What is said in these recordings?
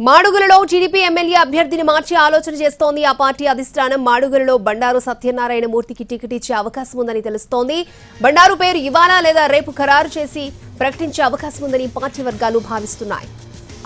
మాడుగులలో TDP MLA అభ్యర్థిని మార్చి ఆలోచన చేస్తోంది ఆ పార్టీ అధిష్టానం. మాడుగులలో బండారు సత్యనారాయణ మూర్తికి టికెట్ ఇచ్చే అవకాశం ఉందని తెలుస్తోంది. బండారు పేరు ఇవాళ లేదా రేపు ఖరారు చేసి ప్రకటించే అవకాశం ఉందని పార్టీ వర్గాలు భావిస్తున్నాయి.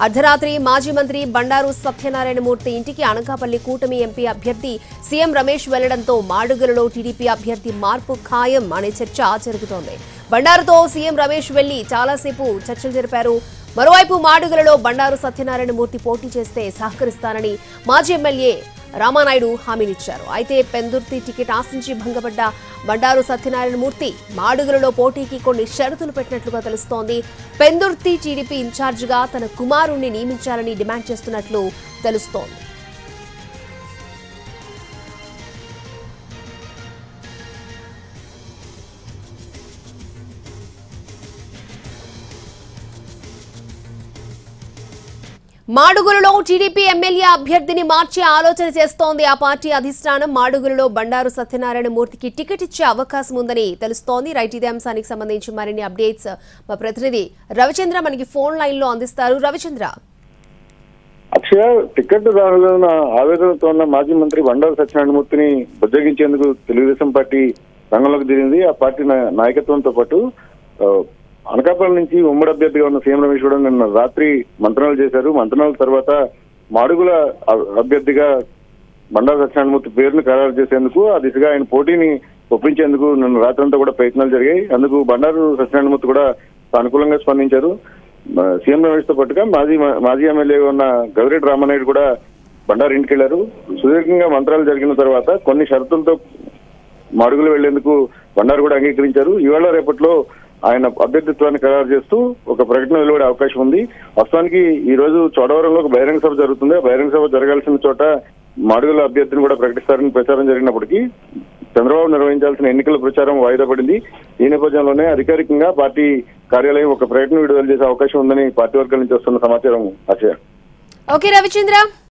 అర్ధరాత్రి మాజీ మంత్రి బండారు సత్యనారాయణ మూర్తి ఇంటికి అనకాపల్లి కూటమి ఎంపీ అభ్యర్థి సీఎం రమేష్ వెళ్లడంతో మాడుగులలో టీడీపీ అభ్యర్థి మార్పు ఖాయం అనే చర్చ జరుగుతోంది. బండారుతో సీఎం రమేష్ వెళ్లి చాలాసేపు చర్చలు జరిపారు. మరోవైపు మాడుగులలో బండారు సత్యనారాయణ మూర్తి పోటీ చేస్తే సహకరిస్తానని మాజీ ఎమ్మెల్యే రామానాయుడు హామీనిచ్చారు. అయితే పెందుర్తి టికెట్ ఆశించి భంగపడ్డ బండారు సత్యనారాయణ మూర్తి మాడుగులలో పోటీకి కొన్ని షరతులు పెట్టినట్లుగా తెలుస్తోంది. పెందుర్తి టీడీపీ ఇన్ఛార్జిగా తన కుమారుణ్ణి నియమించాలని డిమాండ్ చేస్తున్నట్లు తెలుస్తోంది. మాడుగులలో టీడీపీ ఎమ్మెల్యే అభ్యర్థిని మార్చి ఆలోచన చేస్తోంది ఆ పార్టీ అధిష్టానం. మాడుగులలో బండారు సత్యనారాయణ మూర్తికి టికెట్ ఇచ్చే అవకాశం ఉందని తెలుస్తోంది. రైట్, ఇదే అంశానికి సంబంధించి మరిన్ని అప్డేట్స్ మా ప్రతినిధి రవిచంద్ర మనకి ఫోన్ లైన్ లో అందిస్తారు. రవిచంద్ర, అక్షయ, టికెట్ దానిలో ఆవేదనతో ఉన్న మాజీ మంత్రి బండారు సత్యనారాయణ మూర్తిని బుజ్జగించేందుకు తెలుగుదేశం పార్టీ రంగంలోకి దిగింది. ఆ పార్టీ నాయకత్వంతో పాటు అనకాపల్లి నుంచి ఉమ్మడి అభ్యర్థిగా ఉన్న సీఎం రమేష్ కూడా నిన్న రాత్రి మంత్రాలు చేశారు. మంత్రాల తర్వాత మాడుగుల అభ్యర్థిగా బండారు సత్యనారాయణమూర్తి పేరును ఖరారు చేసేందుకు, ఆ దిశగా ఆయన పోటీని ఒప్పించేందుకు నిన్న రాత్రి అంతా కూడా ప్రయత్నాలు జరిగాయి. అందుకు బండారు సత్యనారాయణమూర్తి కూడా సానుకూలంగా స్పందించారు. సీఎం రమేష్ తో పాటుగా మాజీ ఎమ్మెల్యేగా ఉన్న గవిరెడ్డి రామానాయుడు కూడా బండారు ఇంటికి వెళ్లారు. సుదీర్ఘంగా మంత్రాలు జరిగిన తర్వాత కొన్ని షరతులతో మాడుగులు వెళ్లేందుకు బండారు కూడా అంగీకరించారు. ఇవాళ రేపట్లో ఆయన అభ్యర్థిత్వాన్ని ఖరారు చేస్తూ ఒక ప్రకటన వెలువడే అవకాశం ఉంది. వాస్తవానికి ఈ రోజు చోడవరంలో ఒక బహిరంగ సభ జరుగుతుంది. ఆ బహిరంగ సభ జరగాల్సిన చోట మాడుగుల అభ్యర్థిని కూడా ప్రకటిస్తారని ప్రచారం జరిగినప్పటికీ చంద్రబాబు నిర్వహించాల్సిన ఎన్నికల ప్రచారం వాయిదా పడింది. ఈ నేపథ్యంలోనే అధికారికంగా పార్టీ కార్యాలయం ఒక ప్రకటన విడుదల చేసే అవకాశం ఉందని పార్టీ వర్గాల నుంచి వస్తున్న సమాచారం. అక్షయ. ఓకే రవిచంద్ర.